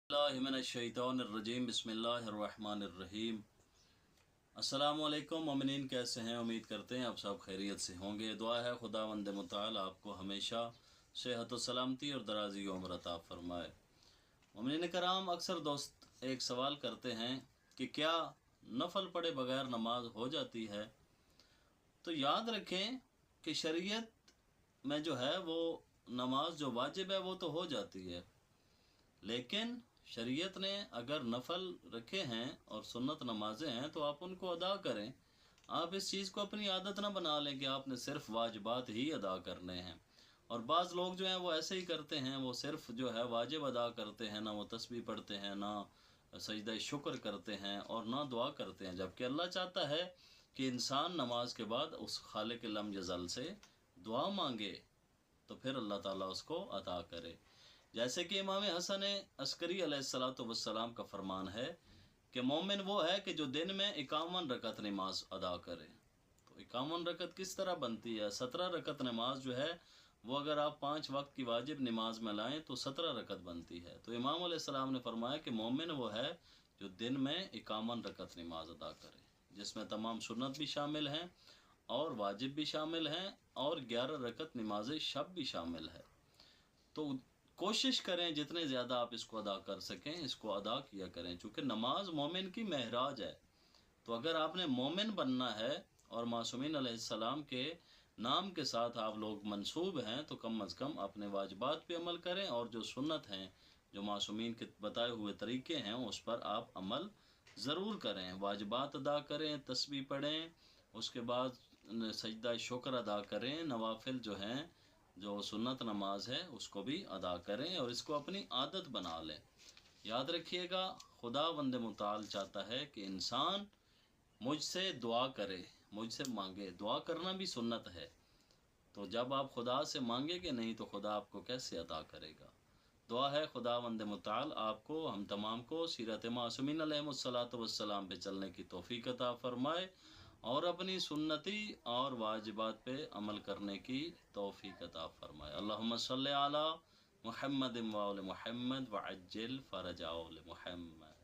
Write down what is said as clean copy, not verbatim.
बिस्मिल्लाहिर्रहमानिर्रहीम बिस्मिल्लाहिर्रहमानिर्रहीम। अस्सलामुअलैकुम मोमिनीन, कैसे हैं? उम्मीद करते हैं आप सब खैरियत से होंगे। दुआ है खुदावंद मुताल आपको हमेशा सेहत व सलामती और दराज़ी उम्र अता फरमाए। मोमिनीन कराम, अक्सर दोस्त एक सवाल करते हैं कि क्या नफल पढ़े बगैर नमाज हो जाती है? तो याद रखें कि शरीयत में जो है वो नमाज जो वाजिब है वो तो हो जाती है, लेकिन शरीयत ने अगर नफल रखे हैं और सुन्नत नमाजें हैं तो आप उनको अदा करें। आप इस चीज़ को अपनी आदत ना बना लें कि आपने सिर्फ वाजिबात ही अदा करने हैं। और बाज़ लोग जो हैं वो ऐसे ही करते हैं, वो सिर्फ जो है वाजिब अदा करते हैं, ना वो तस्बीह पढ़ते हैं, ना सजदा शुक्र करते हैं और ना दुआ करते हैं। जबकि अल्लाह चाहता है कि इंसान नमाज के बाद उस खालिक लम जज़ल से दुआ मांगे, तो फिर अल्लाह ताला उसको अता करे। जैसे कि इमाम हसन अस्करी अलैहिस्सलातु वस्सलाम का फरमान है कि मोमिन वो है कि जो दिन में 51 रकत नमाज अदा करे। तो 51 रकत किस तरह बनती है? 17 रकत नमाज जो है वो अगर आप 5 वक्त की वाजिब नमाज में लाएं तो 17 रकत बनती है। तो इमाम अलैहिस्सलाम ने फरमाया कि मोमिन वो है जो दिन में 51 रकत नमाज अदा करे, जिसमें तमाम सुन्नत भी शामिल हैं और वाजिब भी शामिल हैं और 11 रकत नमाज शब भी शामिल है। तो कोशिश करें जितने ज़्यादा आप इसको अदा कर सकें इसको अदा किया करें, चूँकि नमाज मोमिन की महराज है। तो अगर आपने मोमिन बनना है और मासूमीन अलैहिस्सलाम के नाम के साथ आप लोग मंसूब हैं तो कम अज़ कम अपने वाजिबात पे अमल करें और जो सुन्नत हैं, जो मासूमीन के बताए हुए तरीके हैं, उस पर आप अमल ज़रूर करें। वाजिबात अदा करें, तस्बीह पढ़ें, उसके बाद सजदा शुक्र अदा करें, नवाफिल जो हैं, जो सुन्नत नमाज है उसको भी अदा करें और इसको अपनी आदत बना लें। याद रखिएगा, खुदावंद मुताल चाहता है कि इंसान मुझसे दुआ करे, मुझसे मांगे। दुआ करना भी सुन्नत है। तो जब आप खुदा से मांगेंगे नहीं तो खुदा आपको कैसे अता करेगा? दुआ है खुदावंद मुताल आपको, हम तमाम को सीरत मासूमीन अलैहिमुस्सलातु वस्सलाम पे चलने की तौफीक अता फरमाए और अपनी सुन्नती और वाजिबात पे अमल करने की तौफीक अता फरमाए। अल्लाहुम्मा सल्ली अला मुहम्मद व आले मुहम्मद व अज्जिल फरजा आले मुहम्मद।